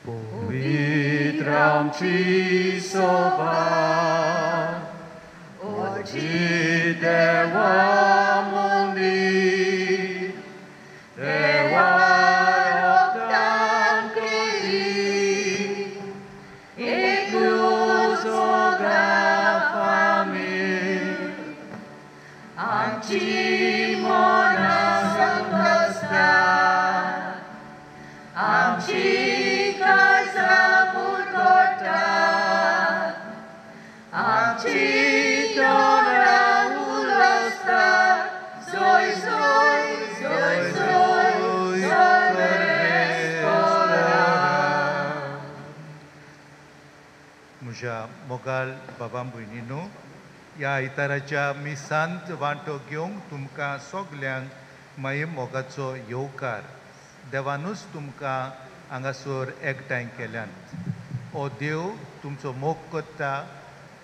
पवित्र आमची सभा ओजी देवा मुनी देवा रक्तान कृती एकूच आमची मना संकस्तात आमची काळजां बुडगोतात आमची तोंडां उलसतात जोय जोय जोय जोय म्हज्या मोगाल बाबा भयणीनो ह्या आयताराच्या मिसांत वांटो घेवंक तुमकां सगल्यांक मागीर मोगाचो येवकार देवानूच तुमकां हांगासर एकठांय केल्यात हो देव तुमचो मोग करता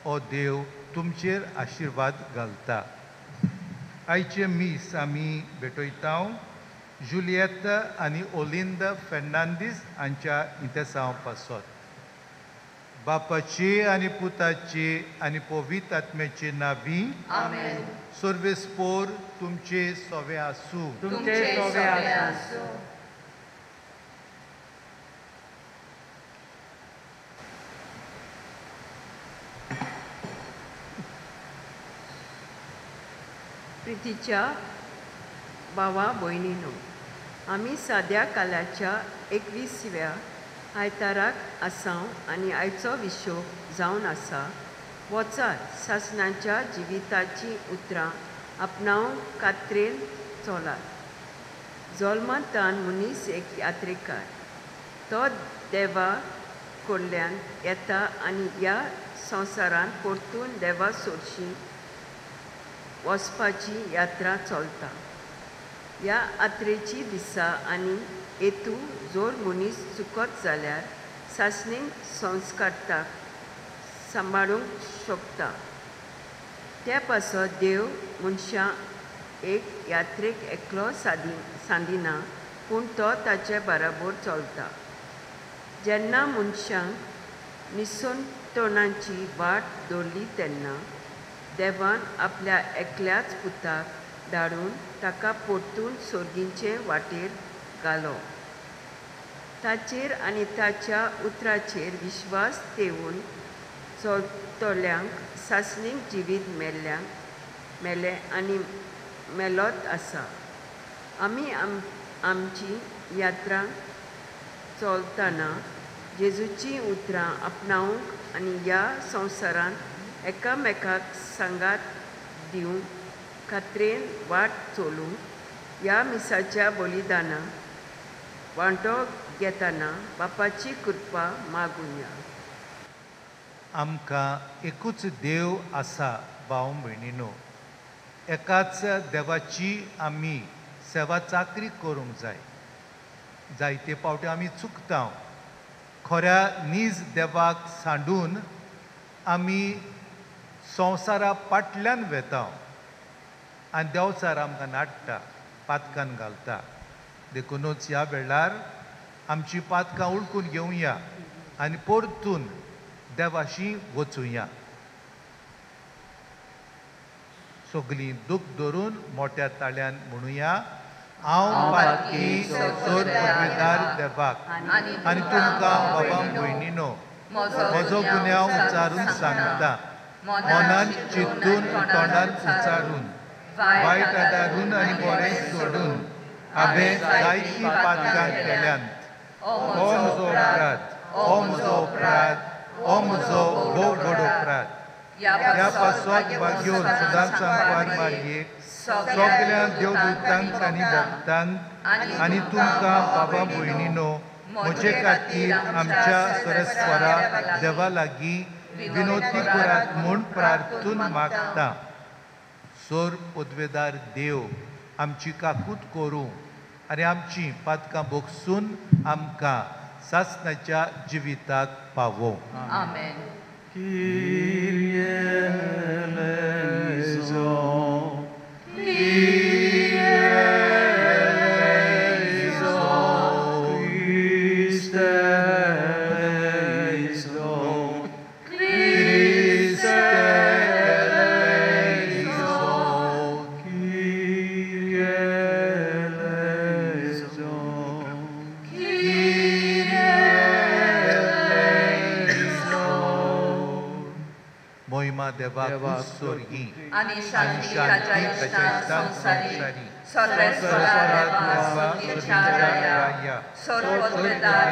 हो देव तुमचेर आशिर्वाद घालता आयचे मीस आमी भेटयता जुलियेता आनी ओलिंदा फेर्नांदीस हांच्या इंतेसांव पासत बापाची आनी पुताची आनी पवित्र आत्म्याची नांवी आमेन सर्वेस्पोर तुमचे सोवे आसूं तुमचे सोवे आसूं प्रितीच्या भावा भयणीनो आमी साद्या कालाच्या 21व्या आयताराक आसां आनी आयचो विशो जावन आसा वचात सासणाच्या जिविताची उतरां आपणावंक कात्रेन चलात जल्मांतान मनीस एक यात्रेकार तो देवा कडल्यान येता आनी ह्या संवसारांत परतून देवा सोडशी वचपाची यात्रा चलता ह्या यात्रेची दिसा आनी हेतू जोर मनीस चुकत जाल्यार सासणेक संस्कारताक सांबाळूंक शकता त्या पासत देव मनशां एक यात्रेक एकलो सांदिना पूण तो ताचे बराबर चलता जेन्ना मनशांक निसंतोणाची वाट दवरली तेन्ना देवान आपल्या एकल्याच पुताक धाडून ताका परतून सोर्गींचे वाटेर घालो ताचेर आनी ताच्या उतराचेर विश्वास ठेवून चलतल्यांक सासणीक जिवीत मेले आनी मेलोत आसा आमी आमची यात्रा चलतना जेजूची उतरां आपणावंक आनी ह्या संवसारांत एकामेकाक सांगात दिवंक खात्रेन वाट चलूंक ह्या मिसाच्या बलिदाना वांटो घेतना बापाची कृपा मागुया आमकां एकूच देव आसा भाव भयणीनो एकाच देवाची आमी सेवा चाकरी करूंक जाय जायते फावटी आमी चुकता खऱ्या नीज देवाक सांडून आमी संवसारा फाटल्यान वेता आनी देंवचार आमकां नाडटा पातकान घालता देखूनच ह्या वेळार आमची पातकां उडकून घेवया आनी परतून देवाशी वचुया सगळीं दूख धरून मोठ्या ताळ्यान म्हणुया हांव पातकी सर पदवेदार देवाक आनी तुमकां बाबा भयणीनो म्हजो गुन्यांव उच्चारून सांगता मनान चिंतून तोंडान उच्चारून वायट आदारून आनी बरें सोडून हांवें जायतीं पातकां केल्यांत हो म्हजो अपराध हो म्हजो अपराध हो म्हजो भोव व्हड अपराध ह्या पासत भाग्यो सुदार सांगपार मारयेक सगळ्या देवदूतांक आनी भक्तांक आनी तुमकां बाबा भयणीनो म्हजे खातीर आमच्या सरस्वरा देवा लागीं विनोती करात म्हूण प्रार्थून मागता सोर पदवेदार देव आमची काकूट करूं आनी आमची पातकां भोगसून आमकां सासणाच्या जिविताक पावो आमेन Kyrie eleison, Kyrie eleison, Christe देवाकूच सोर्गी आणि शांती शांती ताच्या इश्टां संसारी सर्वेस्वरा देवा सुगीच्या राया सर्वोत्तमेदार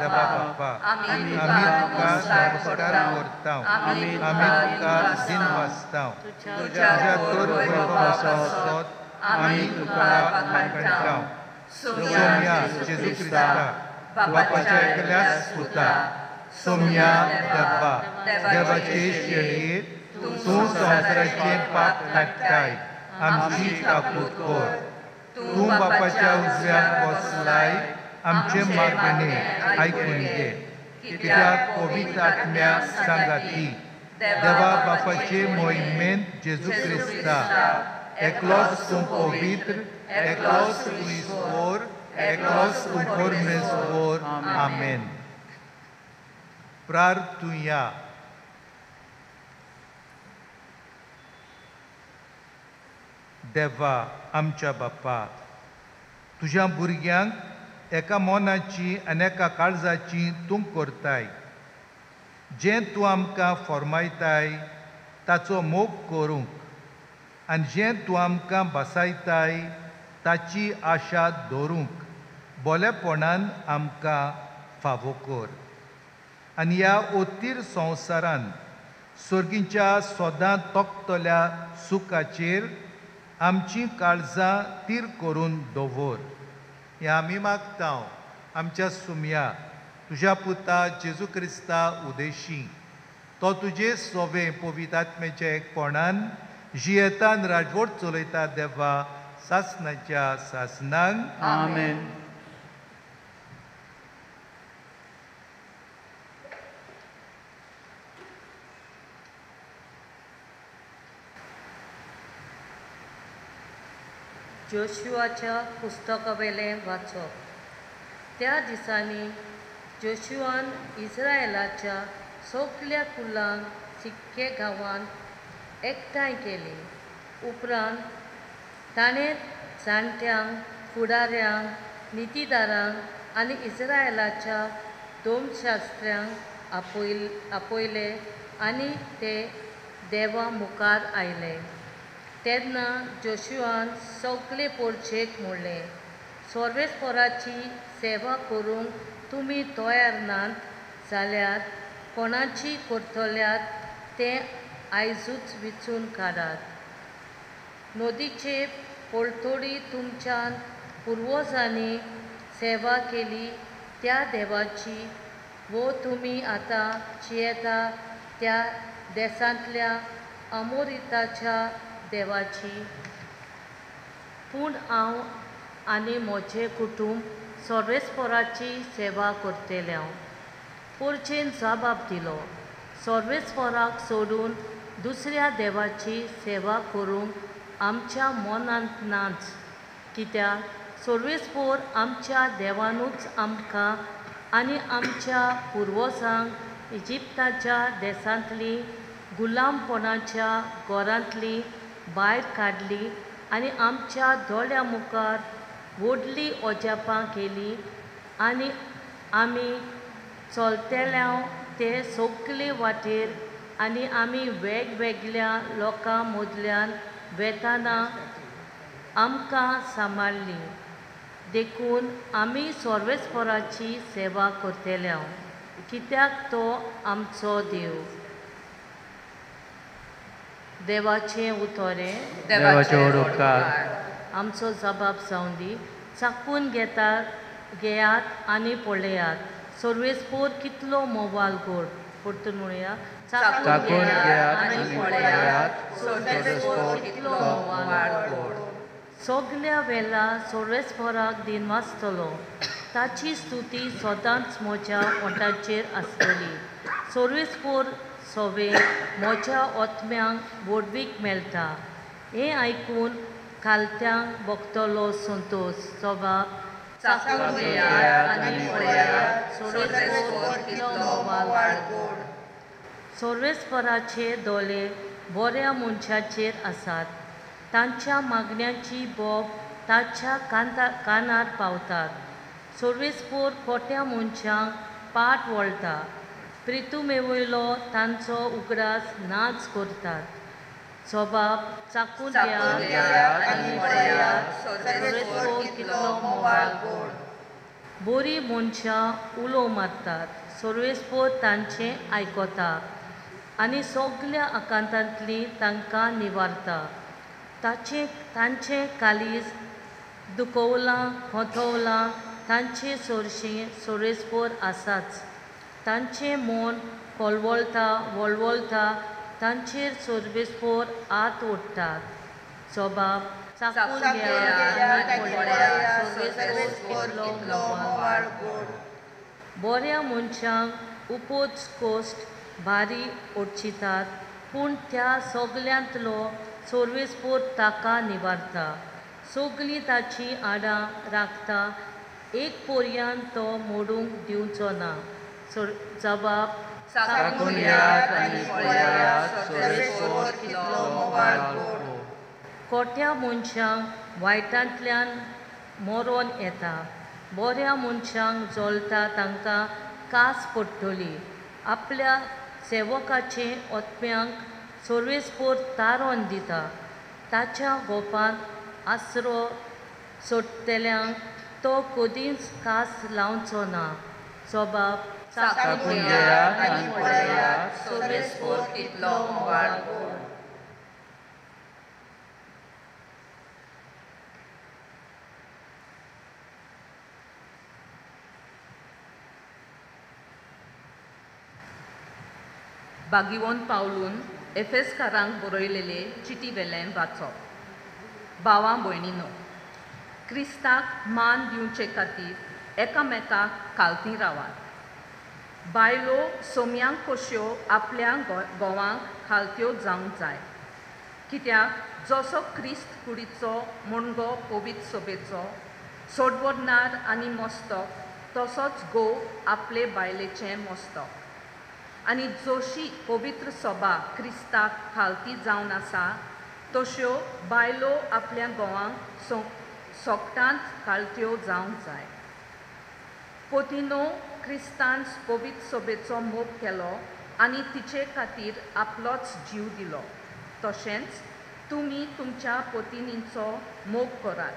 देवा बापा आमी तुका नमस्कार करता आमी तुका दिन वाचता तुझ्या तोर वैभवासोत आमी तुका पाखणटा सोम्या जेजू क्रिस्ता बापाच्या एकल्याच पुता सोम्या देवाचे शेळयेत तूं संवसाराचे पाप काडटाय आमची काकूट कर तूं बापाच्या उजव्याक बसलाय आमचे मागणे आयकून घे कित्याक पवित्र आत्म्याक सांगाती देवा बापाचे मोहिमेंत जेजू क्रिस्ता एकलोच तूं पवित्र एकलोच तूं ईश्वर एकलोच तूं परमेश्वर आमेन. प्रार्थुया. देवा आमच्या बापा, तुज्या भुरग्यांक एका मोनाची आनी एका काळजाची तूं करताय. जें तूं आमकां फॉर्मायताय ताचो मोग करूंक आनी जें तूं आमकां बसायताय ताची आशा दवरूंक बोलेपणान आमकां फावो कर. आनी ह्या ओतीर संवसारान सर्गीच्या सोदां तोखतल्या सुखाचेर आमची काळजां तीर करून दवर. हें आमी मागतां आमच्या सुम्या तुज्या पुता जेजू क्रिस्ता उदेशी. तो तुजे सोबे पवित्र आत्म्याच्या एकपणान जियेतान राजवट चलयता देवा सासणाच्या सासणांक आमेन. जोशुआच्या पुस्तकावेलें वाचप. त्या दिसांनी जोशुआन इस्रायेलाच्या सगल्या कुलांक सिक्के गांवांत एकठांय केली. उपरांत ताणें जाणट्यांक, फुडाऱ्यांक, नितीदारांक आनी इस्रायेलाच्या धोमशास्त्र्यांक आपयले आनी ते देवा मुखार आयले. तेन्ना जोशुआन सगळे पोरचेक म्हणलें, सर्वेस्पराची सेवा करूंक तुमी तयार नात जाल्यार कोणाची करतल्यात तें आयजूच विचून काडात. नदीचे पलतडी तुमच्यान पुर्वजांनी सेवा केली त्या देवाची वो तुमी आतां जियेता त्या देसांतल्या अमोरिताच्या देवाची. पूण हांव आनी म्हजें कुटूंब सर्वेस्पराची सेवा करतले. हांव पोरचेन जबाब दिलो, सर्वेस्पराक सोडून दुसऱ्या देवाची सेवा करूंक आमच्या मनांत नाच. कित्याक सर्वेस्पर आमच्या देवानूच आमकां आनी आमच्या पुर्वजांक इजिप्ताच्या देसांतली गुलामपणाच्या घरांतली भायर काडली आनी आमच्या दोळ्या मुखार व्हडली ओजापां केली आनी आमी चलतेल्या ते सगळे वाटेर आनी आमी वेगवेगळ्या लोकां मदल्यान वेताना आमकां सांबाळली. देखून आमी सर्वेस्पराची सेवा करतले कित्याक तो आमचो देव. देवाचें उतोरें देवाचे उपकार. आमचो जबाब जावन दी. चाकून घेयात आनी पळयात सर्वेस्पर कितलो मोवाल गोड. परतून म्हणया, चाकून घेयात आनी पळयात सर्वेस्पर कितलो मोवाल गोड. सगल्या वेला सर्वेस्पराक दिन वाचतलो. ताची स्तुती सदांच म्हज्या ओंठाचेर आसतली. सर्वेस्पर सोबे म्हज्या ओतम्यांक वडवीक मेळटा. हें आयकून खालत्यांक भोगतलो संतोश. जबाब, चाकून घेयात आनी पळयात सर्वेस्पर कितलो मोवाल गोड. सर्वेस्पराचे दोळे बऱ्या मनशाचेर आसात. तांच्या मागण्यांची बोब ताच्या कानार पावतात. सर्वेस्पर खोट्या मनशांक पाट वळटा. प्रितुमेवयलो तांचो उगडास नाच करतात. सोबाब चाकून घेयात आनी पळयात सोरेस्पोर कितलो मोवाळ गोड. बरी मनशां उलो मारतात, सोर्वेस्पोर तांचें आयकता आनी सगल्या आकांतांतली तांकां निवारता. तांचें कालीज दुखोवलां खोथोवलां तांचे चडशें सोरेस्पोर आसाच. तांचें मन वळवळटा तांचेर सोर्वेस्पोर आत ओडटात. सोबाब चाकून घेयात आनी पळयात सोरेस्पोर कितलो मोवाळ गोड. बऱ्या मनशांक उपोच कोश्ट भारी ओडचितात, पूण त्या सगल्यांतलो सोर्वेस्पोर ताका निवारता. सगळीं ताची आडां राखता, एक पोरयान तो मोडूंक दिवचो ना. जबाब चाकून घेयात आनी पळयात सोरेस्पोर कितलो मोवाळ गोड. खोट्या मनशांक वायटांतल्यान मरण येता, बऱ्या मनशांक जळटा तांकां कास पडटली. आपल्या सेवकाचे ओतम्यांक सोर्वेस्पोर तारण दिता, ताच्या गोपांत आसरो सोडटल्यांक तो कधीच कास लावचो ना. सोबाब चाकून घेयात आनी पळयात सोरेस्पोर कितलो मोवाळ गोड. बागीवोन पावलून एफेसकारांक बरयलेले चिटी वेलें वाचप. भावां भयणीनो, क्रिस्ताक मान दिवचे खातीर एकामेकाक खालती रावात. बायलो सोम्यांक कश्यो आपल्या घोवांक खालत्यो जावंक जाय, कित्याक जसो क्रिस्त कुडीचो मणगो पवित्र सोबेचो सोडवडनार आनी मस्तक, तसोच घोव आपले बायलेचें मस्तक. आनी जशी पवित्र सोबा क्रिस्ताक खालती जावन आसा, तश्यो बायलो आपल्या घोवांक सोगटांत खालत्यो जावंक जाय. पोतिनो क्रिस्तान पवित्र सोबेचो मोग केलो आनी तिचे खातीर आपलोच जीव दिलो. तशेंच तुमी तुमच्या पोतिनींचो मोग करात.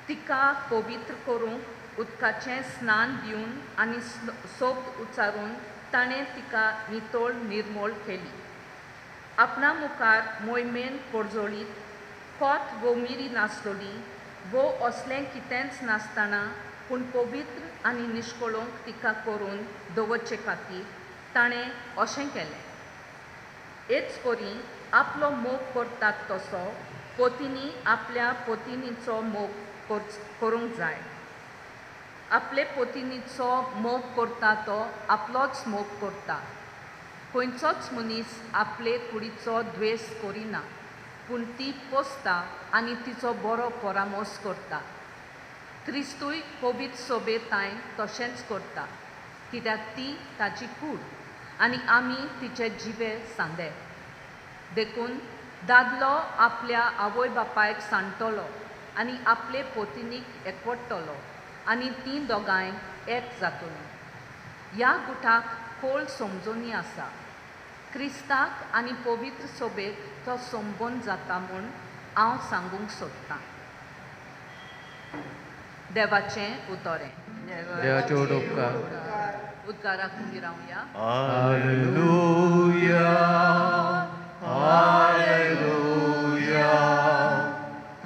तिका पवित्र करूंक उदकाचें स्नान दिवन आनी सोब उचारून ताणें तिका नितळ निर्मळ केली. आपणा मुखार मोयमेन पडजोळीत कोत वो मिरी नासतली, वो असलें कितेंच नासतना पूण पवित्र आनी निश्कळोंक तिका करून दवरचे खातीर ताणें अशें केलें. हेच परी आपलो मोग करतात तसो पोतिनी आपल्या पोतिनीचो मोग करूंक जाय. आपले पोतिनीचो मोग करता तो आपलोच मोग करता. खंयचोच मनीस आपले कुडीचो द्वेस करिना, पूण ती पोसता आनी तिचो बरो परामोस करता. क्रिस्तूय पवित्र सोबेताय तशेंच करता, कित्याक ती ताची कूड आनी आमी तिचे जिवे सांदे. देखून दादलो आपल्या आवय बापायक सांडटलो आनी आपले पोतिनीक एकवटतलो आनी तीं दोगांय एक जातलीं. ह्या गुठाक खोल समजोनी आसा. क्रिस्ताक आनी पवित्र सोबेक तो संबंद जाता म्हूण हांव सांगूंक सोदतां. देवाचें उतोरें. देवाचे उपकार. उद्गाराक उबी रावया. हालेलुया, हालेलुया,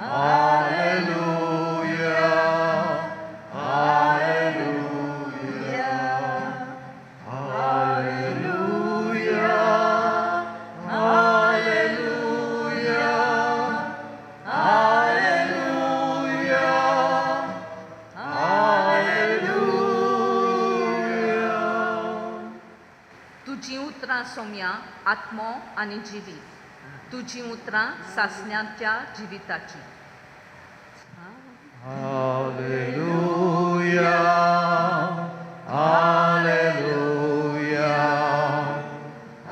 हालेलुया, हालेलुया, हालेलुया, हालेलुया, हालेलुया, हालेलुया. तुजीं उतरां सोम्या आत्मो आनी जिवीत, तुजीं उतरां सासण्यांच्या जिविताची. हालेलुया, हालेलुया,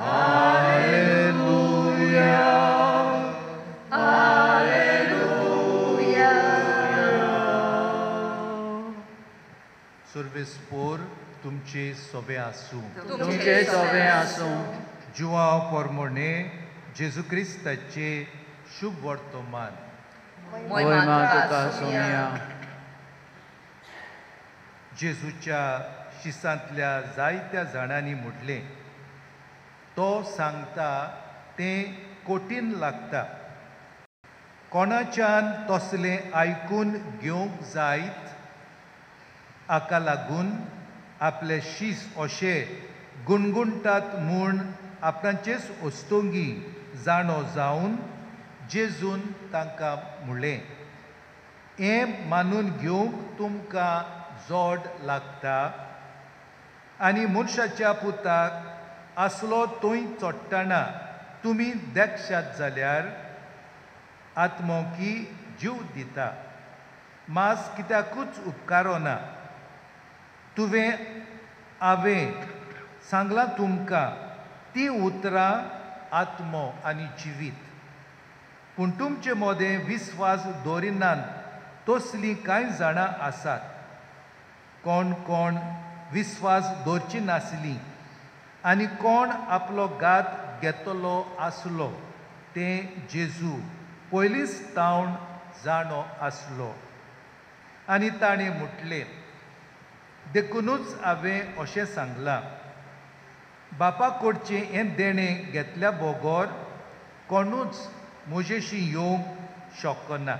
हालेलुया, हालेलुया. सर्वेस्पोर तुमचे सोबे आसूं. तुमचे सोबे आसूं. जुआंव पोरमोणे जेजू क्रिस्ताचे शुभ वर्तमान. मोहिमा तुका सोमिया. जेजूच्या शिसांतल्या जायत्या जाणांनी म्हटलें, तो सांगता तें कोटीन लागता. कोणाच्यान तसलें आयकून घेवंक जायत. हाका लागून आपले शीस अशें गुणगुणटात म्हूण आपणाचेच ओस्तोंगी जाणो जावन जेजून तांकां म्हणलें, हें मानून घेवंक तुमकां जोड लागता आनी मनशाच्या पुताक आसलो थंय चोडटाना तुमी देखशात जाल्यार आत्मो की जीव दिता. मास कित्याकूच उपकारो ना. तुवें हांवें सांगलां तुमकां तीं उतरां आत्मो आनी जिवीत. पूण तुमचे मोदें विस्वास दवरिनात तसलीं कांय जाणां आसात. कोण कोण विस्वास दवरची नासलीं आनी कोण आपलो घात घेतलो आसलो तें जेजू पयलींच तावन जाणो आसलो. आनी ताणें म्हटलें, देखूनच हांवें अशें सांगलां, बापा कडचें हें देणें घेतल्या बगोर कोणूच म्हजेशी येवंक शकना.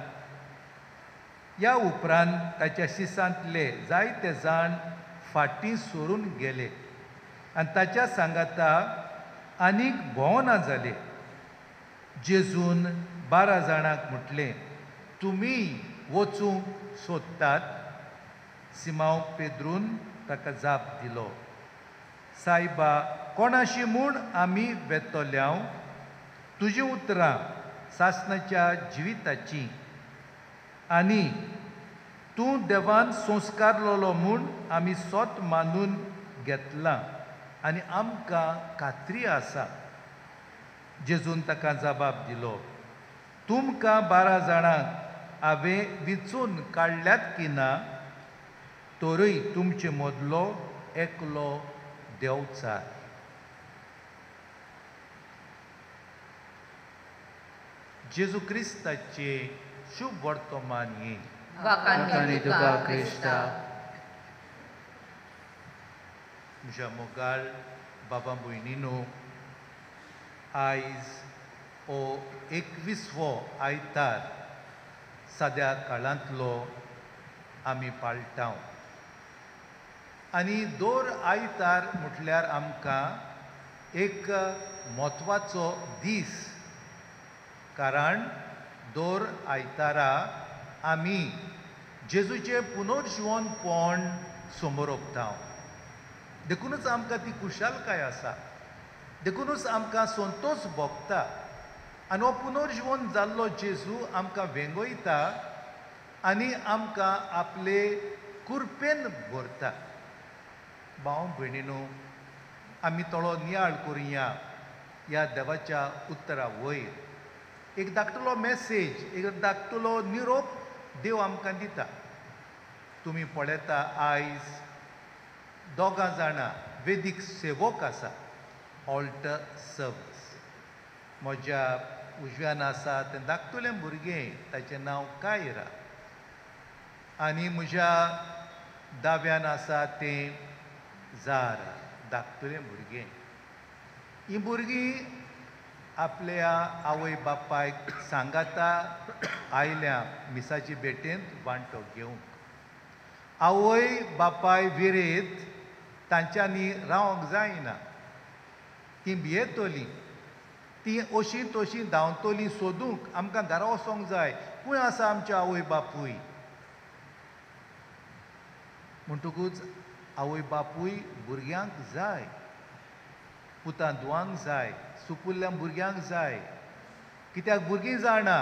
ह्या उपरांत ताच्या शिसांतले जायते जाण फाटीं सरून गेले आनी ताच्या सांगाता आनीक भोवना जाले. जेजून 12 जाणांक म्हटलें, तुमी वचूंक सोदतात. सिमांव पेद्रून ताका जाप दिलो, सायबा, कोणाशी म्हूण आमी वेतोल्याव? तुजीं उतरां सासणाच्या जिविताचीं आनी तूं देवान संस्कारलोलो म्हूण आमी सोत मानून घेतलां आनी आमकां खात्री आसा. जेजून ताका जबाब दिलो, तुमकां 12 जाणांक हांवें विचून काडल्यात की ना? तोरूय तुमचे मदलो एकलो देंवचार. जेजू क्रिस्ताचे शुभ वर्तमान हे. वाखाणी तुका क्रिस्ता. म्हज्या मोगाळ बाबा भयणीनो, आयज हो 21वो आयतार सद्या काळांतलो आमी पाळटाव. आनी दर आयतार म्हटल्यार आमकां एक म्हत्वाचो दीस. कारण दर आयतारा आमी जेजूचें पुनर्जिवनपण समोर ओंपताव. देखूनच आमकां ती खुशालकाय आसा. देखूनच आमकां संतोश भोगता. आनी हो पुनर्जिवन जाल्लो जेजू आमकां वेंगयता आनी आमकां आपले कुरपेन भरता. भाव भयणीनो, आमी थोडो नियाळ करुया ह्या देवाच्या उतरा वयर. एक धाकटुलो मेसेज, एक धाकटुलो निरोप देव आमकां दिता. तुमी पळयता आयज 2 जाणां वेदीक सेवक आसा, ऑल्टर सर्व्स. म्हज्या उजव्यान आसा तें धाकटुलें भुरगें, ताचें नांव कायरा. आनी म्हज्या दाव्यान आसा तें जारा, धाकटुलें भुरगें. हीं भुरगीं आपल्या आवय बापायक सांगाता आयल्या मिसाची भेटेंत वांटो घेवंक. आवय बापाय विरेत तांच्यांनी रावंक जायना. तीं भियेतलीं, तीं अशीं तशीं धांवतलीं सोदूंक आमकां घरा वचोंक जाय. खंय आसा आमचे आवय बापूय? म्हणटकूच आवय बापूय भुरग्यांक जाय, पुतां धुवंक जाय, सुपुल्ल्या भुरग्यांक जाय. कित्याक भुरगीं जाणा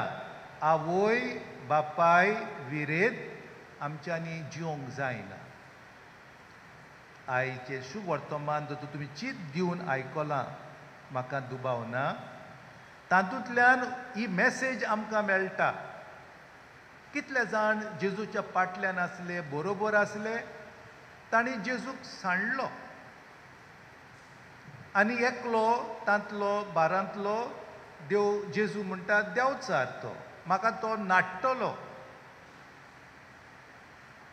आवय बापाय विरेत आमच्यांनी जिवंक जायना. आयचे शुभ वर्तमान जर तुमी चीत दिवन आयकलां, म्हाका दुबाव ना. तातूंतल्यान ही मॅसेज आमकां मेळटा. कितले जाण जेजूच्या पाटल्यान आसले, बरोबर आसले, ताणी जेजूक सांडलो आनी एकलो तांतलो बारांतलो देव जेजू म्हणटा देंवचार तो म्हाका तो नाडटलो.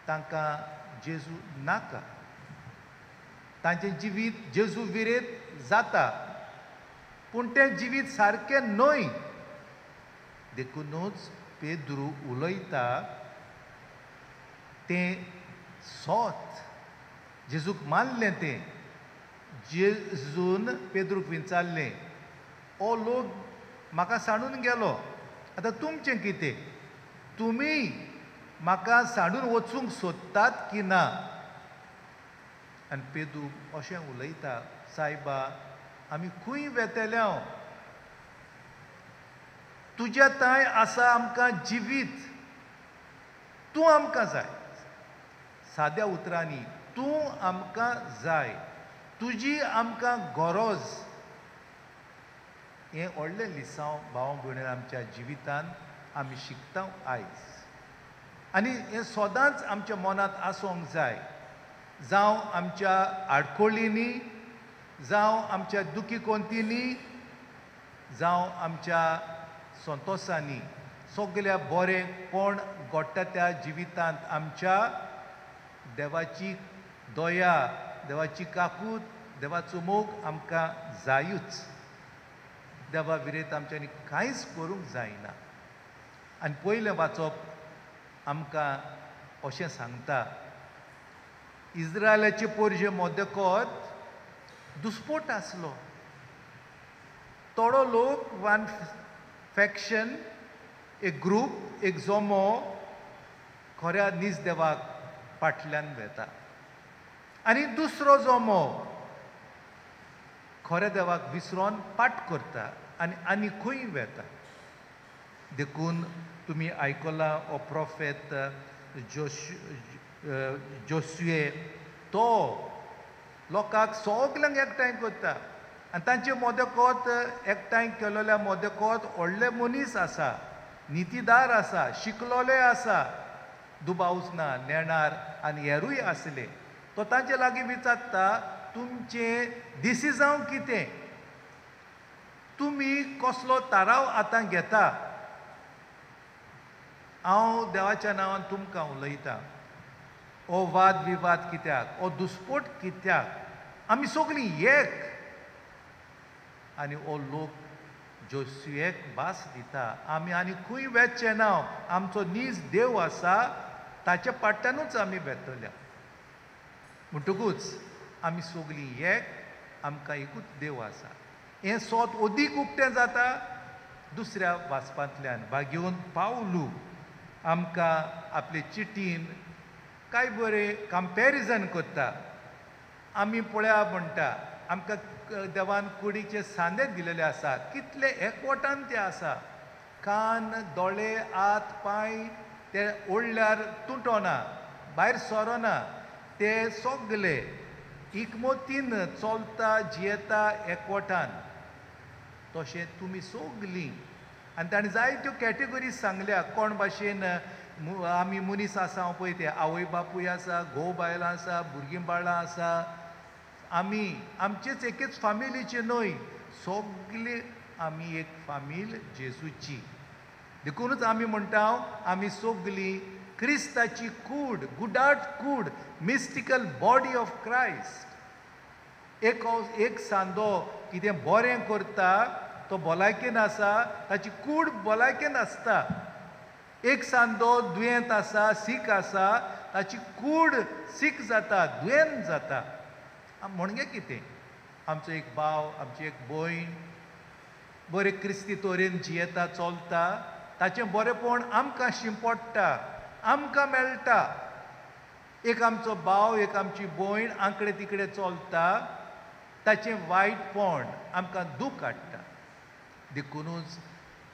तांकां जेजू नाका. तांचें जिवीत जेजू विरेत जाता पूण तें जिवीत सारकें न्हय. देखूनच पेद्रू उलयता तें सोत जेजूक मानलें तें. जेजून पेद्रूक विचारलें, ओ लोक म्हाका सांडून गेलो, आतां तुमचें कितें? तुमी म्हाका सांडून वचूंक सोदतात की ना? आनी पेद्रू अशें उलयता, सायबा आमी खंय वेतेल्या? तुज्या थंय आसा आमकां जिवीत. तूं आमकां जाय. साद्या उतरांनी तूं आमकां जाय. तुजी आमकां गरज. हें व्हडलें लिसांव भाव भयण आमच्या जिवितांत आमी शिकता आयज. आनी हें सदांच आमच्या मनांत आसूंक जाय. जावं आमच्या आडखोळींनी, जावं आमच्या दुखी कोंतींनी, जावं आमच्या संतोसांनी, सगल्या बरें कोण घडटा त्या जिवितांत आमच्या देवाची दया, देवाची काकूट, देवाचो मोग आमकां जायूच. देवा विरेत आमच्यांनी कांयच करूंक जायना. आनी पयलें वाचप आमकां अशें सांगता, इस्रायलाचे पोरजे मोदेकोत दुस्पोट आसलो. थोडो लोक वन फॅक्शन, एक ग्रूप, एक जोमो खऱ्या नीज देवाक फाटल्यान वेता आनी दुसरो जोमो खऱ्या देवाक विसरोन पाट करता आनी खंय वेता. देखून तुमी आयकलां हो प्रॉफेट जोसुए तो लोकांक सगल्यांक एकठांय करता आनी तांचे मोदेकोत एकठांय केलेल्या मोदेकोत व्हडले मनीस आसा, नितीदार आसा, शिकलोले आसा, दुबावच ना, नेणार आनी हेरूय आसले. तो तांचे लागीं विचारता, तुमचें डिसिजन कितें? तुमी कसलो थाराव आतां घेता? हांव देवाच्या नांवान तुमकां उलयतां. हो वाद विवाद कित्याक? हो दुस्पोट कित्याक? आमी सगळीं एक. आनी हो लोक जोसुएक भास दिता, आमी आनी खंय वेचचे ना. आमचो नीज देव आसा, ताच्या पाट्यानूच आमी वेतल्या. म्हणटकूच आमी सगळीं एक, आमकां एकूच देव आसा. हें सोत ओदीक उक्तें जाता दुसऱ्या वाचपांतल्यान. भाग्यवन पावलू आमकां आपले चिटीन काय बरें कंपॅरिजन करता. आमी पळया म्हणटा, आमकां देवान कुडीचे सांदे दिलेले आसा, कितले एकवटान ते आसा. कान, दोळे, हात, पांय ते ओडल्यार तुटना, भायर सरोना. ते सगले एकमतीन चलता, जियेता एकवटान. तशें तुमी सगलीं. आनी ताणें जायत्यो कॅटेगरीज सांगल्या कोण भाशेन आमी मनीस आसा पळय ते. आवय बापूय आसा, घोव बायलां आसा, भुरगीं बाळां आसा. आमी आमचेच एकेच फामिलीचे न्हय, सगली आमी एक फामील जेजूची. देखूनच आमी म्हणटा आमी सगलीं क्रिस्ताची कूड, गुडाट कूड, मिस्टिकल बॉडी ऑफ क्रायस्ट. एक सांदो कितें बरें करता तो भलायकेन आसा, ताची कूड भलायकेन आसता. एक सांदो दुयेंत आसा, सीक आसा, ताची कूड सीक जाता, दुयेंत जाता. म्हणजे कितें? आमचो एक भाव, आमची एक भयण बरे क्रिस्ती तोरेन जियेता, चलता, ताचें बरेंपण आमकां शिंपडटा, आमकां मेळटा. एक आमचो भाव, एक आमची भयण आंकडे तिकडे चलता, ताचें वायटपण आमकां दूख हाडटा. देखूनच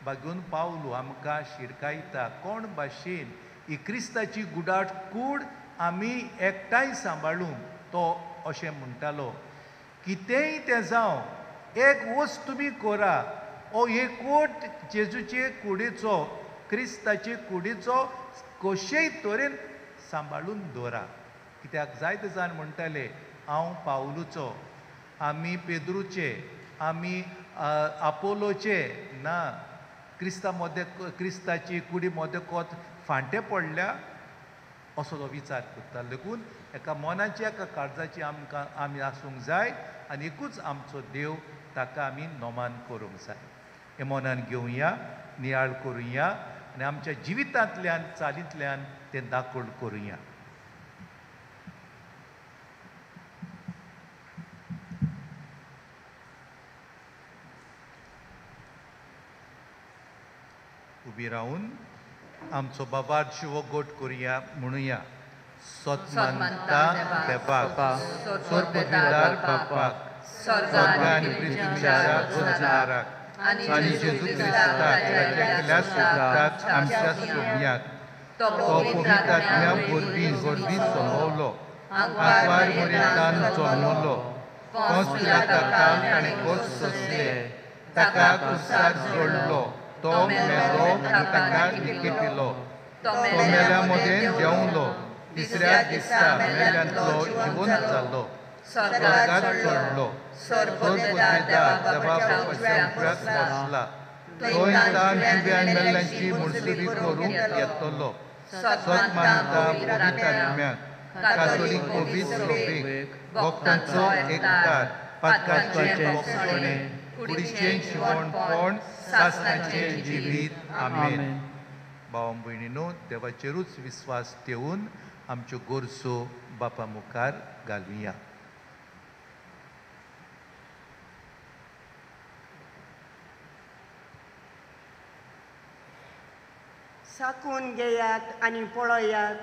भाग्यवन पावलू आमकां शिरकायता कोण भाशेन ही क्रिस्ताची गुडाट कूड आमी एकठांय सांबाळूंक. तो अशें म्हणटालो, कितेंय तें जावं, एक वस्त तुमी करा, हो एकवट जेजूचे कुडीचो, क्रिस्ताचे कुडीचो कशेय तरेन सांबाळून दवरा. कित्याक जायते जाण म्हणटाले हांव पावलुचो, आमी पेद्रूचे, आमी आपोलोचे ना, क्रिस्ताची कुडी मोदे कोत फांटे पडल्या असो तो विचार करता. देखून एका मनाची एका काळजाची आमी आसूंक जाय आनी एकूच आमचो देव, ताका आमी नोमान करूंक जाय. हे मनान घेवया, नियाळ करुया आनी आमच्या जिवितांतल्यान चालींतल्यान तें दाखोवन करुया. उबी रावन आमचो बाबार शिवो गोट करुया, म्हणुया. सतमंता देवाक, सोर्पदार बापाक, स्वर्ग आनी पृथ्वीच्या गजाराक आनी जेजू क्रिस्ताक ताच्या एकल्याच पुत्राक आमच्या सोम्याक तो पवित्र आत्म्या वरवीं सोमवलो, आंकवार मोरेतान जल्मलो, कोस पिलाताका ताणें कोस सोंसले, ताका क्रुसार जोडलो, तो मेलो आनी ताका निकेपिलो, तो मेल्या मदें देंवलो, तिसऱ्या दिसा मेल्यांतलो जिवंत जालो, स्वर्गांत चडलो, सोर्पदार देवा बापाच्या कुळांत बसला, थंय ताण जिव्यान मेल्ल्यांची मुर्सुरी करूंक येतलो. सतमानता पवित्र आत्म्याक, कातोलीक पवित्र लोबेक, भक्तांचो एककार, पातकाचें मोकळें, कुडीचें शिवणपण, सासणाचें जिवीत. आमेन. भाव भयणीनो, देवाचेरूच विस्वास ठेवून आमच्यो गोरसो बापा मुखार घालुया. साकून घेयात आनी पळयात,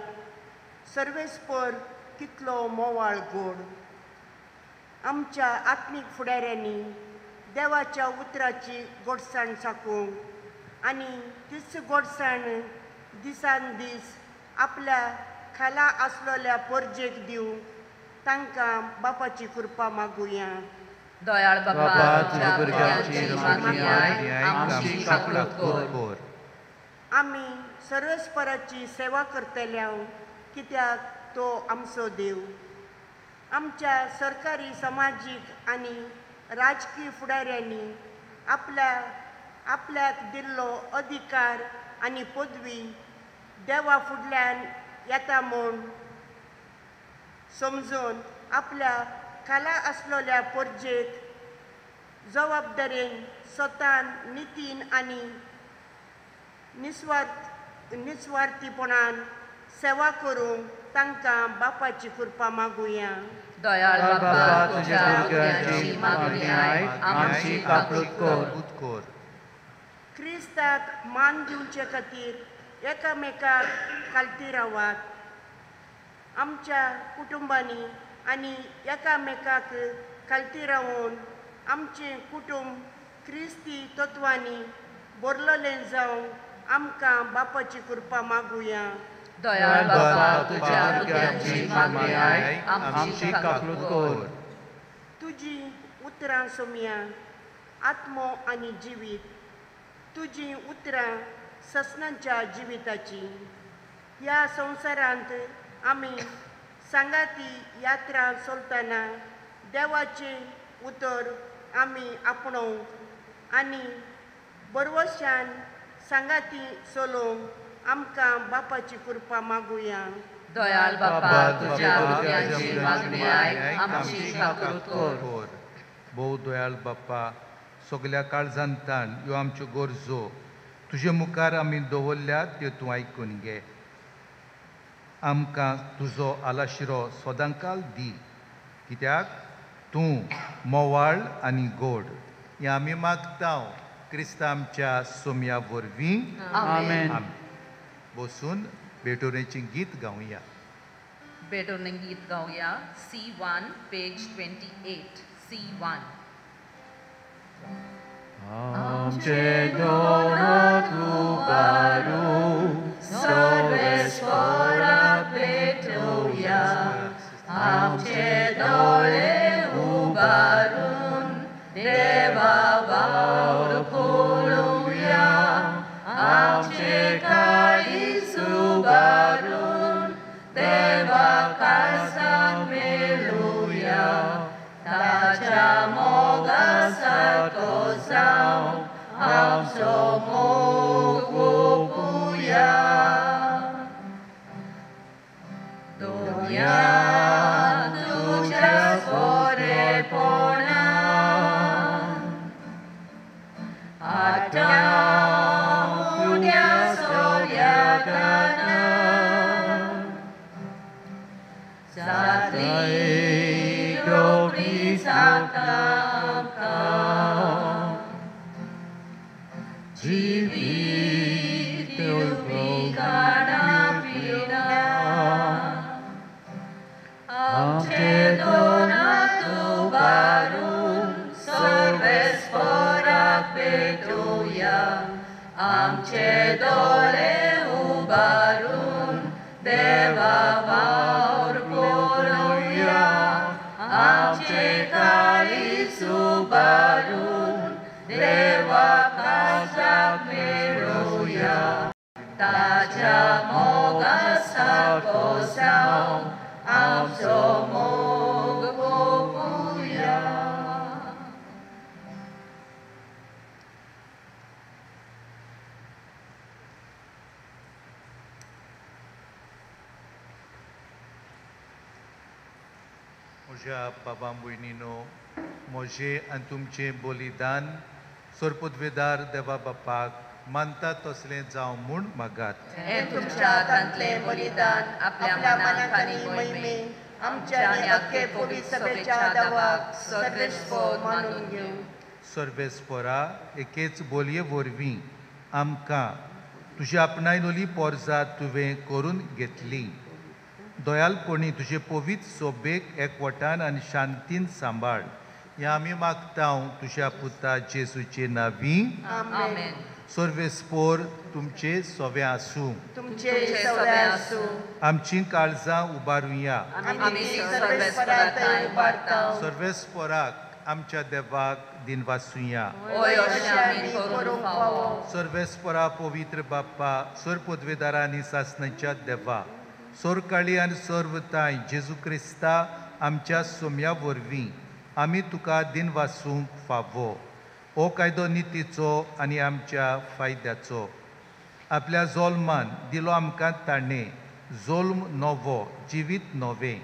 सर्वेस्पर कितलो मोवाळ गोड. आमच्या आत्मीक फुडाऱ्यांनी देवाच्या उतराची गोडसाण साकूंक आनी तीच गोडसाण दिसान दीस आपल्या खाला आसलोल्या परजेक दिवंक तांकां बापाची कृपा मागुया. दयाळ बाबा, तुज्या भुरग्यांची मागण्याय आमची काकूळट कर. आमी सर्वेस्पराची सेवा करतल्या, कित्याक तो आमचो देव. आमच्या सरकारी, सामाजीक आनी राजकीय फुडाऱ्यांनी आपल्याक दिल्लो अधिकार आनी पदवी देवा फुडल्यान येता म्हूण समजून आपल्या खाला आसलोल्या परजेक जबाबदारेन स्वतान नितीन आनी निस्वार्थीपणान सेवा करूंक तांकां बापाची कृपा मागुया. दयाळ बाबा, तुज्या भुरग्यांची मागण्याय आमची काकूळट कर. क्रिस्ताक मान दिवचे खातीर एकामेकाक खालती रावात. आमच्या कुटुंबांनी आनी एकामेकाक खालती रावून आमचें कुटुंब क्रिस्ती तत्वांनी बरललें जावंक आमकां बापाची कृपा मागुया. दयाळ बाबा, तुज्या भुरग्यांची मागण्याय आमची काकूळट कर. तुजी उतरां सोम्या आत्मो आनी जिवीत, तुजी उतरां ससनांच्या जिविताची. ह्या संवसारांत आमी सांगाती यात्रा चलतना देवाचें उतर आमी आपणोवंक आनी बरवशान सांगाती चलोवंक आमकां बापाची कृपा मागुया. दयाळ बाबा, तुज्या भुरग्यांची मागण्याय आमची काकूळट कर. भोव दयाळ बापा, सगल्या काळजांतान ह्यो आमच्यो गरजो तुजे मुखार आमी दवरल्यात, त्यो तूं आयकून घे. आमकां तुजो आलाशिरो सदांकाल दी, कित्याक तूं मोवाळ आनी गोड. हें आमी मागता क्रिस्ता आमच्या सोम्या वरवीं. आमेन. बसून बेटोरेचें गीत गावया. बेटोरें गीत गावया. C1 page 28. C1. आमचे दोनों उबारू सर्वेस्पराक भेटूया. आमचे दोळे उबारून देवा वावर पळोवया. आमचे काळीज उबारून देवा काळजात मेलुया ताच्या मोगासारको जावं आमचो मोग ओपुया दोनयात तुझ्या बरेपणान आतां उद्या सोर्यागाना जातली रोखडी जाता आमकां जिवीत दिवपी गाणा पिणा आमचे दोनात उबारून सर्वेस्पराक भेटुया आमचे दोळे उबारून देवा वावर पळोवया आमचे काळीज उबारून देवा काळजाक मेळुया ताच्या मोगासारको जावं आमचो मोग ओपुया म्हज्या बाबा भयणीनो म्हजें आनी तुमचें बलिदान सोरपदवेदार देवा बापाक मानता तसलें जावं म्हूण मागात हे तुमच्या हातांतलें बलिदान आपल्या मनांत आनी मोहिमेन आमच्या आनी अख्खे पवित्र सभेच्या दावाक सर्वेस्पर मानून घेवं सर्वेस्परा एकेच बोलये वरवीं आमकां तुजी आपणायलोली पोरजां तुवें करून घेतली दोयालपणी तुजे पवित्र सोबेक एकवटान आनी शांतीन सांबाळ हें आमी मागतां तुज्या पुता जेजूचे नांवी आमेन सर्वेस्पोर तुमचे सोवे आसूं तुमचे सवे आसूं आमचीं काळजां उबारुया आमी सर्वेस्परांताय उबारता सर्वेस्पोराक आमच्या देवाक दिनवासुया ओय अशें आमी करूंक फावो सर्वेस्परा पवित्र बाप्पा सर पदवेदारा आनी सासणाच्या देवा सोर काळी आनी सर्वताय जेजू क्रिस्ता आमच्या सोम्या वरवीं आमी तुका दिन वासूंक फावो हो कायदो नितीचो आनी आमच्या फायद्याचो आपल्या जोल्मान दिलो आमकां ताणें जोल्म नवो जिवीत नवें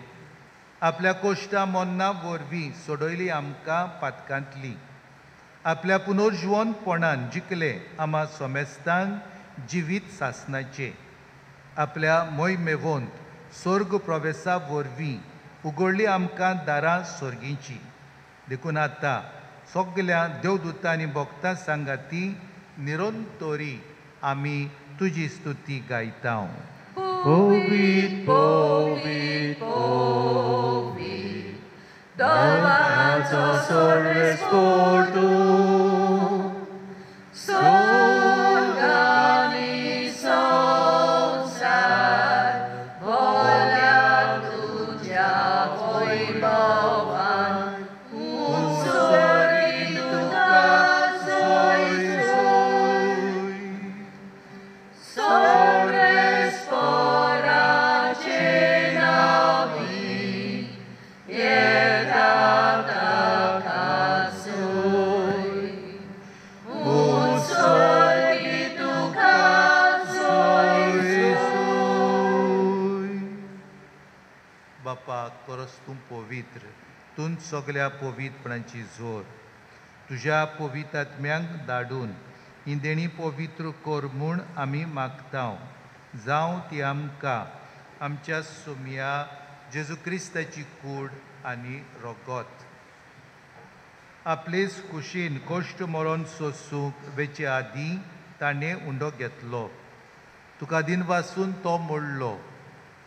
आपल्या कोश्टा मोन्ना वरवीं सोडयली आमकां पातकांतली आपल्या पुनर्जीवनपणान जिखले आमा सोमेस्तांक जिवीत सासणाचें आपल्या मोहिमेवंत स्वर्ग प्रवेशा वरवीं उगडली आमकां दारां स्वर्गींची देखून आतां सगल्या देवदूतां आनी भक्तां सांगाती निरंतरी आमी तुजी स्तुती गायता Povit, povit, povit, Davaco sorvespor tu, Sorgani sonsar, Volia tuja vojmovan, Usori tuka soj बापा करस तूं पवित्र तूं सगल्या पवित्रपणाची जोर तुज्या पवित्र आत्म्यांक धाडून ही देणी पवित्र कर म्हूण आमी मागता जावं ती आमकां आमच्या सोम्या जेजू क्रिस्ताची कूड आनी रगत आपलेच कुशीन कश्ट मरण सोसूंक वेचे आदीं ताणें उंडो घेतलो तुका दिन वासून तो मोडलो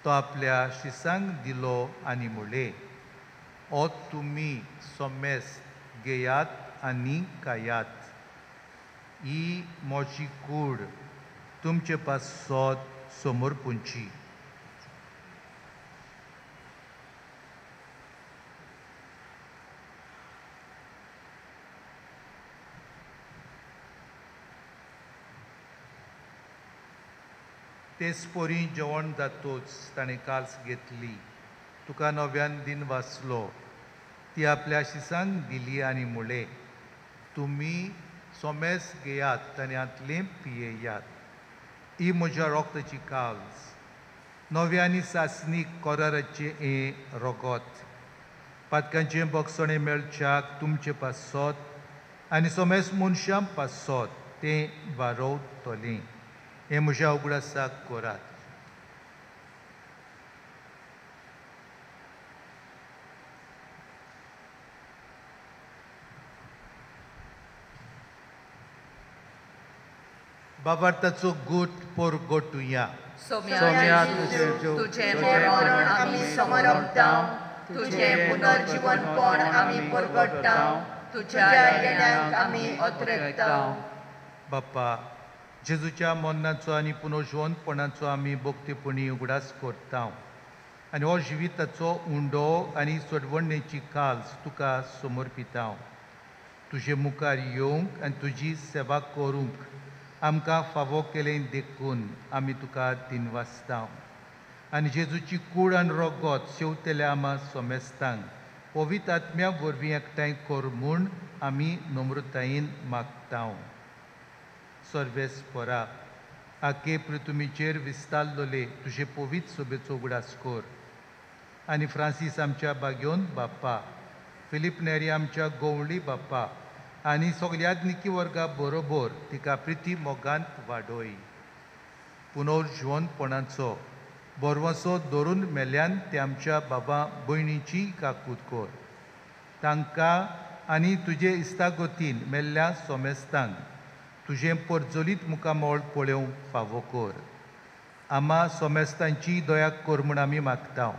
तो आपल्या शिसांक दिलो आनी म्हणले ओ तुमी सोमेस घेयात आनी खायात ही म्हजी कूड तुमचे पासत समोर पुंची तेच पोरी जेवण जातोच ताणें काल्स घेतली तुका नव्यान दिन वाचलो ती आपल्या शिसांक दिली आनी मुळे तुम्ही सोमेस घेयात आनी हातलें पियेयात. ही म्हज्या रोगताची काल्स नव्या आनी सासणीक कोराराचे हे रोगोत. पातकांचें बोगसणें मेळच्याक तुमचे पासत आनी सोमेस मनशां पासत तें वारोवतलें. हें म्हज्या उगडासाक कोरात. बाबार्थाचो गूट पोरगोटुया. सोम्या तुझे मरण आमी समरपतां, तुझे पुनर्जीवनपण आमी परगट्टां, तुज्या येण्याक आमी ओतरेकतां. बाप्पा जेजूच्या मरणाचो आनी पुनर्जीवनपणाचो आमी भोगतेपणी उगडास करता आनी हो जिविताचो उंडो आनी सोडवणेची काल्स तुका समर्पिता. तुजे मुखार येवंक आनी तुजी सेवा करूंक आमकां फावो केलें देखून आमी तुका दिनवासता. आनी जेजूची कूड आनी रोगोत शेवतेल्या आमा सोमेस्तांक पवित्र आत्म्या वरवीं एकठांय कर म्हूण आमी नम्रतायेन मागता. सर्वेस्परा आखे पृथ्वीचेर विस्तारलोले तुजे पवित्र सोबेचो उगडास कर. आनी फ्रांसीस आमच्या बागेवन बाप्पा, फिलीप नेरी आमच्या गोवळी बाप्पा आनी सगळ्यादनिकी वर्गा बरोबर तिका प्रिती मोगांत वाडोय. पुनर्जीवनपणाचो बोरवसो धरून मेल्यान ते आमच्या बाबा भयणीची काकूट कर. तांकां आनी तुजे इश्टागतीन मेल्ल्या सोमेस्तांक तुजें परजोलीत मुखामोळ पळोवंक फावो कर. आमा सोमेस्तांची दया कर म्हूण आमी मागता.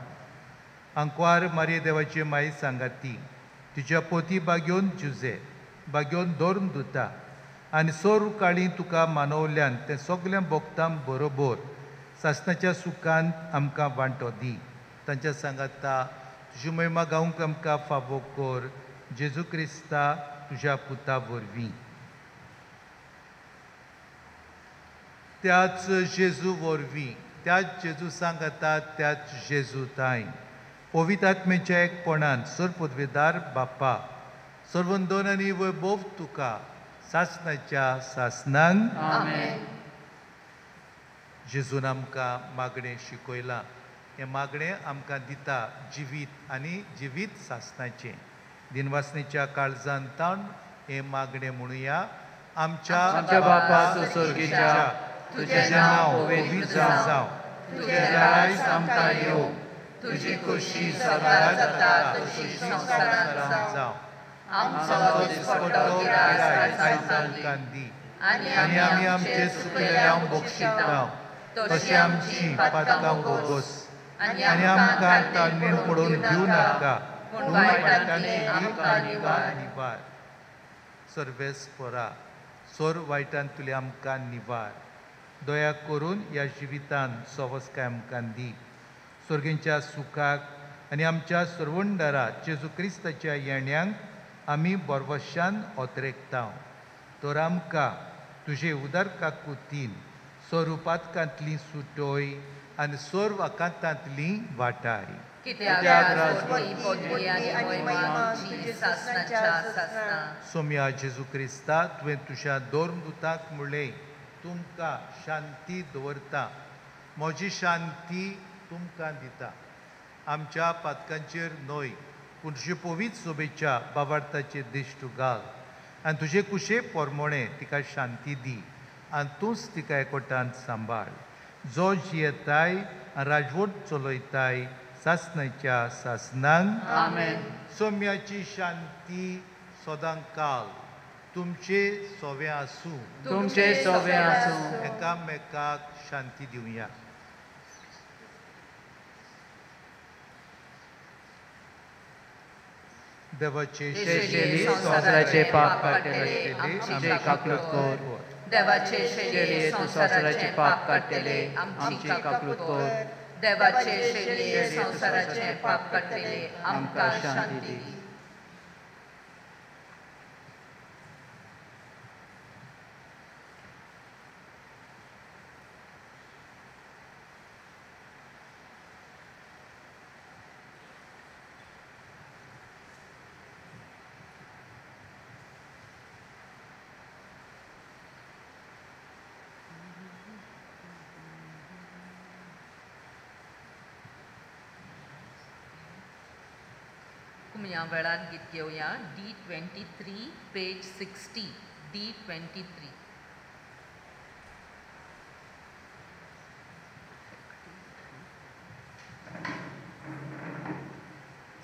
आंकवार मारये देवाचे माई सांगाती तिच्या पोती बागेवन जुजे बागेवन धोरून दुता आनी सोर काळी तुका मानवल्यान तें सगळ्या भोगतां बरोबर सासणाच्या सुखांत आमकां वांटो दी. तांच्या सांगाता तुजी महिमा गावंक आमकां फावो कर. जेजू क्रिस्ता तुज्या पुता वरवीं. त्याच जेजू वरवीं त्याच जेजू सांगाता त्याच जेजू ताय पवित्र आत्मेच्या एकपणान सर पदवेदार बाप्पा सर्वंदोन आनी वैभव तुका सासणाच्या सासणांक आमेन. जेजून आमकां मागणें शिकयलां. हें मागणें आमकां दिता जिवीत आनी जिवीत सासणाचें. दिनवासणेच्या काळजांत ताण हें मागणें म्हणुया. आमच्या बापा तूं सुर्गीच्या, तुजें नांव पवित्र जावं, तुजें राज आमकां येवं, तुजी खुशी सदां जाता तशी संवसारांत जावं. आमचो दिसपट्टो गिराय आयज आमकां दी आनी आमी आमचे चुकलेल्यांक बक्षिता तशी आमची पातकां वगोस आनी आमकां ताळमेन पडोवन दिवं नाका पूण वायटांतली आमकां निवार. सर्वेस्परा सोर वायटांतली आमकां निवार. दया करून ह्या जिवितांत सवस्काय आमकां दी. स्वर्गींच्या सुखाक आनी आमच्या सर्वंडारा जेजू क्रिस्ताच्या येण्यांक आमी बोरवशान ओतरेकता. तर आमकां तुजे उदार काकुतीन स्वरुपातकांतली सुटोय आनी सर्व आकांतांतली वाटाय. सोम्या जेजू क्रिस्ता तुवें तुज्या दोरदूतांक म्हणलें तुमकां शांती दवरता, म्हजी शांती तुमकां दिता. आमच्या पातकांचेर न्हय पूण तुजे पवित्र सोबेच्या बाबार्थाचेर दिश्ट घाल आनी तुजे कुशे पोरमोणे तिका शांती दी आनी तूंच तिका एकोठांत सांबाळ. जो जियेताय आनी राजवट चलयताय सासणाच्या सासणांक आमेन. सोम्याची शांती सदां काल तुमचे सोवे आसूं. तुमचे सोवे आसूं. एकामेकाक शांती दिवया. देवाचे शेली संवसाराचे पाप काडटले आमची काकूट कर. देवाचे शेली संवसाराचे पाप काडटले आमची काकूट कर. देवाचे शेली संवसाराचे पाप काडटले आमकां शांती दी. तुमी ह्या वेळार गीत घेवया D23 पेज 60 D23.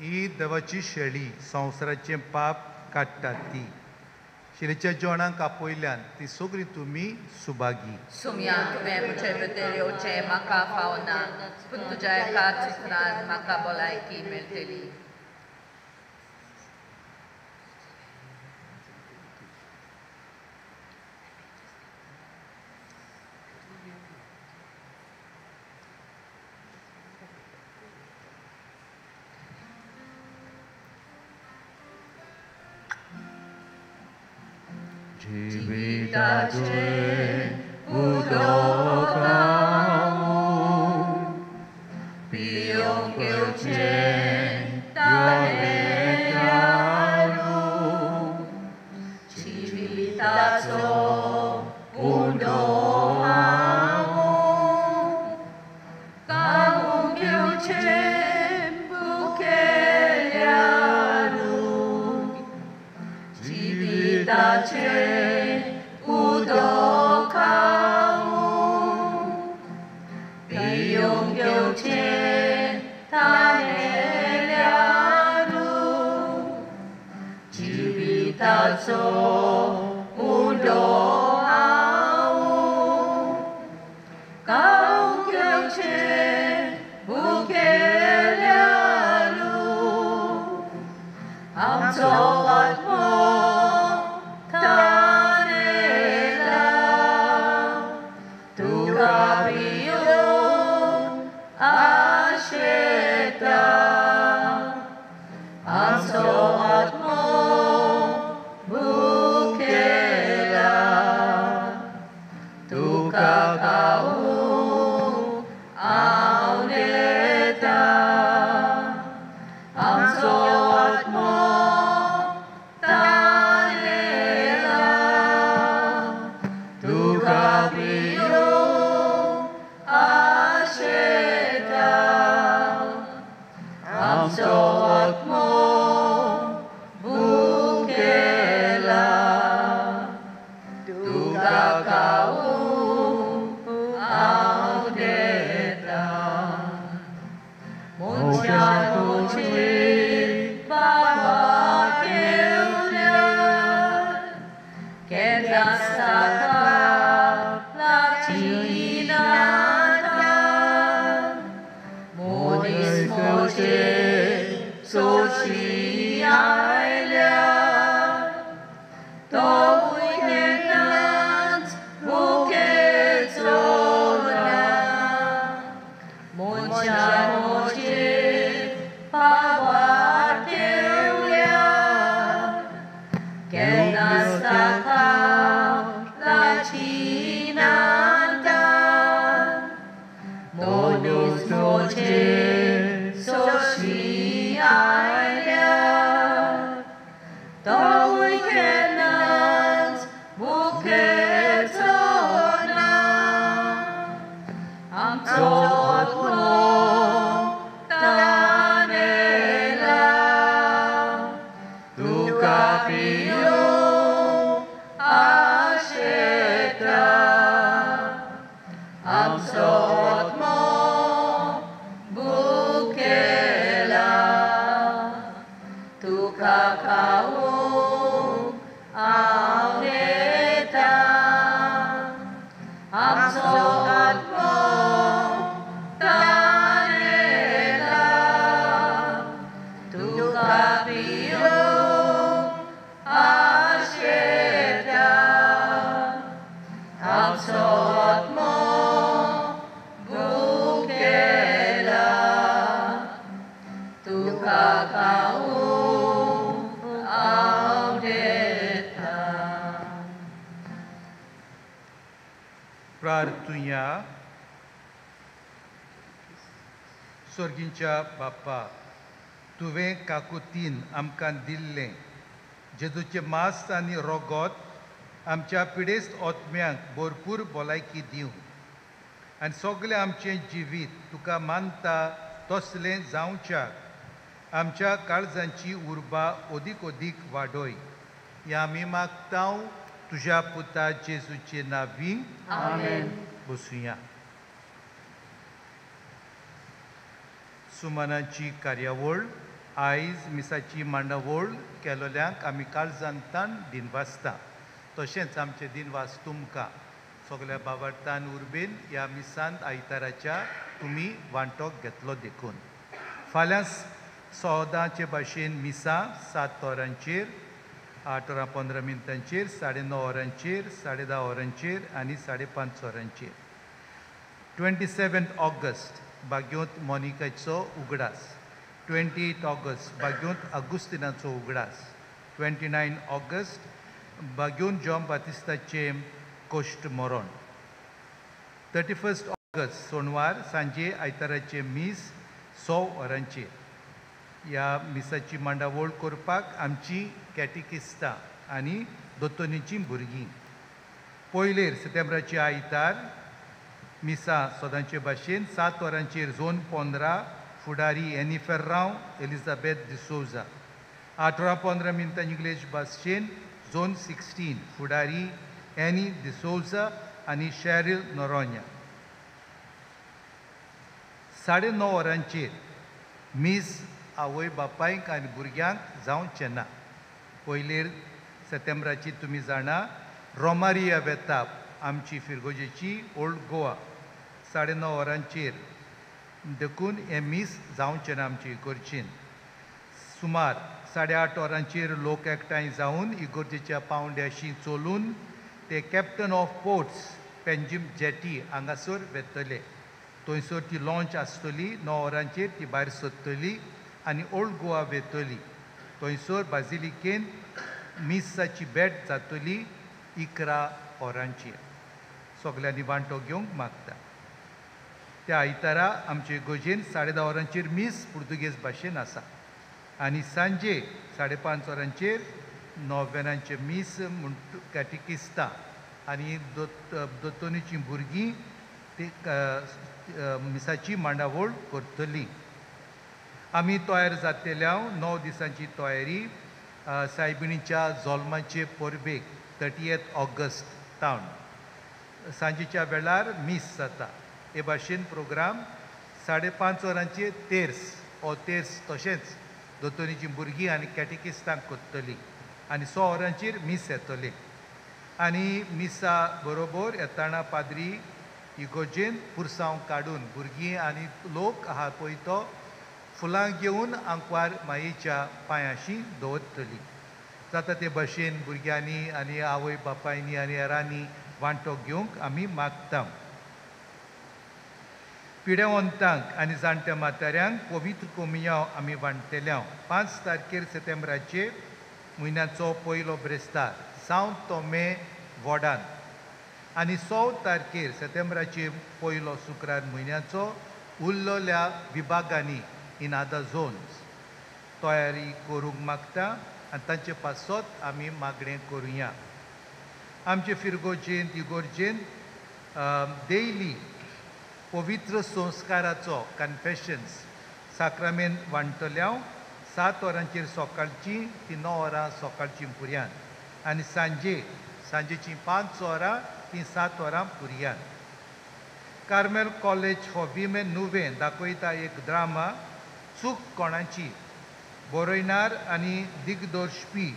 ही देवाची शेळी संवसाराचें पाप काडटा ती. शेळीच्या जेवणाक आपयल्यान ती सगळी तुमी सुभागी. सुमया तुवें म्हजे भितर येवचें म्हाका फावना, पूण तुज्या एकाच उतरान म्हाका भलायकी मेळटली. जिविताचे उदक हांव पियोंक येवचें ताणें दारू. जिविताचो उंडो हांव कावूंक येवचें भुकेल्यारू. जिविताचे उदक हांव पियोंक येवचें ताणेल्यारू. जिविताचो उंडो हांव कावूंक येवचें भुकेल्यारू. आमचो आत्मो ताणेला तुका पियोंक आशेता. आमचो आत्मो भुकेला तुका खावूंक हांव नेता. आमचो आत्मो ताणेला तुका पियोंक आशेता. आमचो आत्मो भुकेला तुका खावूंक हांव नेता. मनशान मुजीर बाबा केवल्यार केन्नाच ताका लागची नाता. मनीस मोजेर सोशी आयल्यार तोवूय केन्नाच भुकेचो ना. मनशान मोजेर बाबा केवल्यार केन्नाच ताका लागची नाता. मनीस मोजेर सोशी आयल्यार तोवूय केन्नाच भुकेचो ना. आमचो आत्मो ताणेला तुका पियोंक आशेता. आमचो आत्मो भुकेला तुका खावूंक हांव नेता. आमचो आत्मो ताणेला तुका पियोंक आशेता. आमचो आत्मो भुकेला तुका खावूंक हांव नेता. प्रार्थुया. स्वर्गींच्या बाप्पा, तुवें काकुतीन आमकां दिल्लें जेजूचें मांस आनी रोगोत आमच्या पिडेस्त ओतम्यांक भरपूर भलायकी दिवं आनी सगळें आमचें जिवीत तुका मानता तसलें जावच्याक आमच्या काळजांची उर्बा ओदीक वाडोय या आमी मागता तुझ्या पुता जेजूचे नांवी. आमेन. बसूया. सुमनाची कार्यावळ आयज मिसाची मांडावळ केलोल्यांक आमी काळजांतान दिनवासता. तशेंच आमचे दिनवास तुमकां सगळ्या बाबार्थान उर्बेन ह्या मिसांत आयताराच्या तुमी वांटो घेतलो देखून. फाल्यां सदांचे भाशेन मिसा 7 वरांचेर 8 वरां 15 मिनटांचेर 9:30 वरांचेर 10:30 वरांचेर आनी 5:30 वरांचेर. 27 ऑगस्ट बाग्योंत मोनिकाचो उगडास. 28 ऑगस्ट बाग्योंत अगुस्तिनाचो उगडास. 29 ऑगस्ट बाग्योंत जॉन बातिस्ताचे कोश्ट मरण. 31 ऑगस्ट सोनवार सांजे आयताराचे मीस 6 वरांचेर. ह्या मिसाची मांडावळ करपाक आमची कॅटिकिस्तां आनी दोतोनीची भुरगीं. 1 सप्टेंबराचे आयतार मिसा सदांचे भाशेन 7 वरांचेर झोन 15 फुडारी एनी फेर्रांव एलिझाबेथ डिसोजा. 8 वरां 15 मिनटां इंग्लीश भाशेन झोन 16 फुडारी एनी डिसोजा आनी शेरिल नोरोन्या. 9:30 वरांचेर मीस आवय बापायक आनी भुरग्यांक जावचें ना. 1 सप्टेंबराची तुमी जाणा रोमारिया बेताप आमची फिरगोजेची ओल्ड गोवा. 9:30 वरांचेर देखून हें मीस जावचें ना आमचे इगोर्जेन. सुमार 8:30 वरांचेर लोक एकठांय जावन इगोर्जेच्या पावंड्याशी चलून ते captain of ports Panjim jetty हांगासर वेतले. थंयसर ती लॉंच आसतली. 9 वरांचेर ती भायर सरतली आनी ओल्ड गोवा वेतली. थंयसर बाजिलिकेन मिसाची भेट जातली 11 वरांचेर. सगल्यांनी वांटो घेवंक मागता. त्या आयतारा आमचे इगोर्जेन 10:30 वरांचेर मीस पुर्तुगेज भाशेन आसा आनी सांजे 5:30 वरांचेर नोवेनांचे मीस कॅटिकिस्तां आनी दोतोनीची भुरगीं ती मिसाची मांडावळ करतली. आमी तयार जातल्या 9 दिसांची तयारी सायबिणीच्या जल्माचे परबेक 30 ऑगस्ट तावन सांजेच्या वेळार मीस जाता. हे भाशेन प्रोग्राम 5:30 वरांचेर तेर्स तशेंच दोतोनीची भुरगीं आनी कॅटिकिस्तांक करतली आनी 6 वरांचेर मीस येतले. आनी मिसा बरोबर येताना पाद्री इगोर्जेन पुरसांव काडून भुरगीं आनी लोक आहा पळय तो फुलां घेवन आंकवार मायेच्या पांयाशी दवरतली. जाता ते भाशेन भुरग्यांनी आनी आवय बापायनी आनी हेरांनी वांटो घेवंक आमी मागता. पिडेवंतांक आनी जाणट्या म्हाताऱ्यांक पवित्र कोमयाव आमी वांटतल्या. 5 तारखेर सप्टेंबराचे म्हयन्याचो पयलो ब्रेस्तार सावंत तोमे वॉर्डान आनी 6 तारखेर सप्टेंबराचे पयलो शुक्रार म्हयन्याचो उरलेल्या विभागांनी इन अदर झोन्स तयारी करूंक मागता आनी तांचे पासत आमी मागणें करुया. आमचे फिरगोजेन इगोर्जेन डेली पवित्र संस्काराचो कन्फेशन्स साक्रामेंत वांटतल्या 7 वरांचेर सकाळची ती 9 वरां सकाळची पुर्यान आनी सांजेची 5 वरां ती 7 वरां पुर्यान. कार्मेल कॉलेज फॉर विमेन नुवें दाखयता एक ड्रामा चूक कोणाची. बरयणार आनी दिग्दर्शपी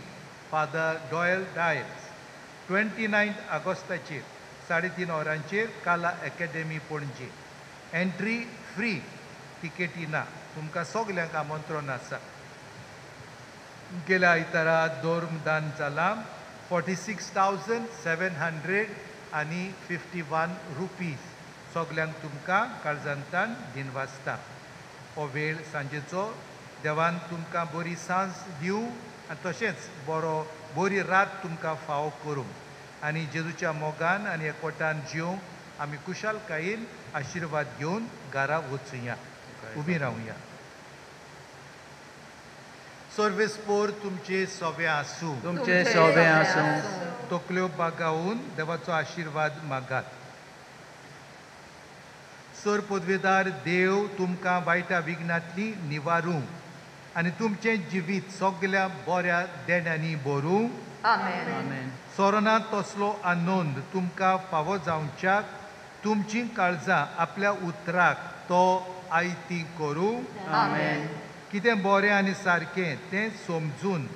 फादर डॉयल डायल्स. 29 ऑगस्टाचेर 3:30 वरांचेर काला एकेडेमी पणजे. एंट्री फ्री, तिकेटी ना. तुमकां सगल्यांक आमंत्रण आसा. गेल्या आयतारा दोर्मदान जालां 46,751 रुपीज. सगल्यांक तुमकां काळजांतान दिनवासता. हो वेळ सांजेचो देवान तुमकां बरी सांज दिवं आनी तशेंच बरी रात तुमकां फावो करूं आनी जेजूच्या मोगान आनी एकवटान जिवंक आमी कुशालकायेन आशिर्वाद घेवन घरा वचुया. उबी रावया. सर्वेस्पोर तुमचे सोबे आसूं. तुमचे सोबे आसूं. तकल्यो बागावून देवाचो आशिर्वाद मागात. सर पदवेदार देव तुमकां वायटा विघ्नांतली निवारूं आनी तुमचें जिवीत सगळ्या बऱ्या देण्यांनी भरूं. आमेन. सोरोनांत तसलो आनंद तुमकां फावो जावच्याक तुमचीं काळजां आपल्या उतराक तो आयती करूं. आमेन. कितें बरें आनी सारकें तें समजून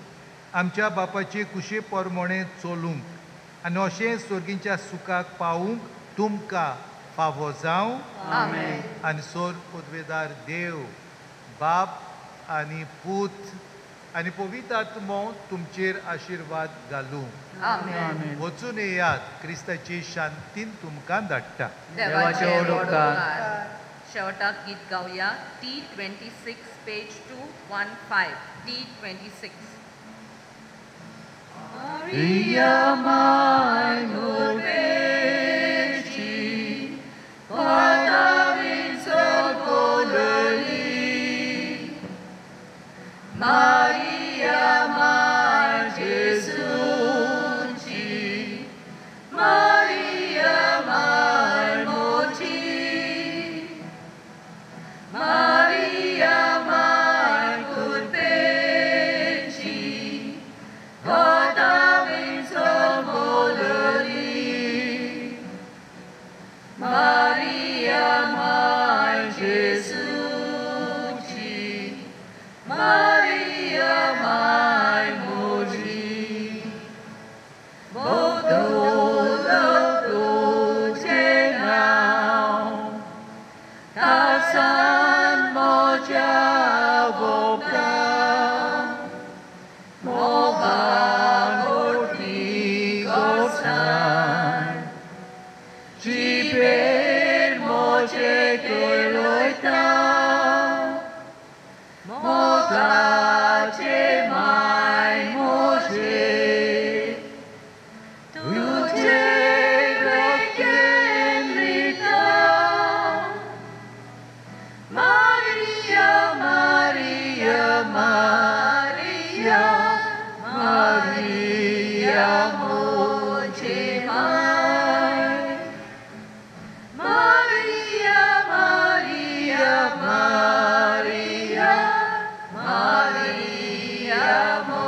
आमच्या बापाचे कुशे पोरमोणें चलूंक आनी अशें सर्गीच्या सुखाक पावूंक तुमकां फावो जावं. आमेन. आनी सोर पदवेदार देव बाप आनी पूत आनी पवित्र आत्मो तुमचेर आशिर्वाद घालूं. आमेन. वचून येयात, क्रिस्ताची शांतीन तुमकां धाडटा. देवाचे ओडकार. शेवटाक गीत गावया. T26 page 215. T26. Maria mai nurbești, Poata vinsor colării. Maria mai Jesuci, Maria mai moci, Maria mai curpești, Poata vinsor colării. Maria mai Jesuci, Maria mai moci, Bodul cruce nau, ta san mocea voca, mova corti corsan, ci per moce che loita, motace mai moce, tu ce grechemrita. Maria, Maria, Maria, Maria moce mai. Maria, Maria, Maria, Maria moce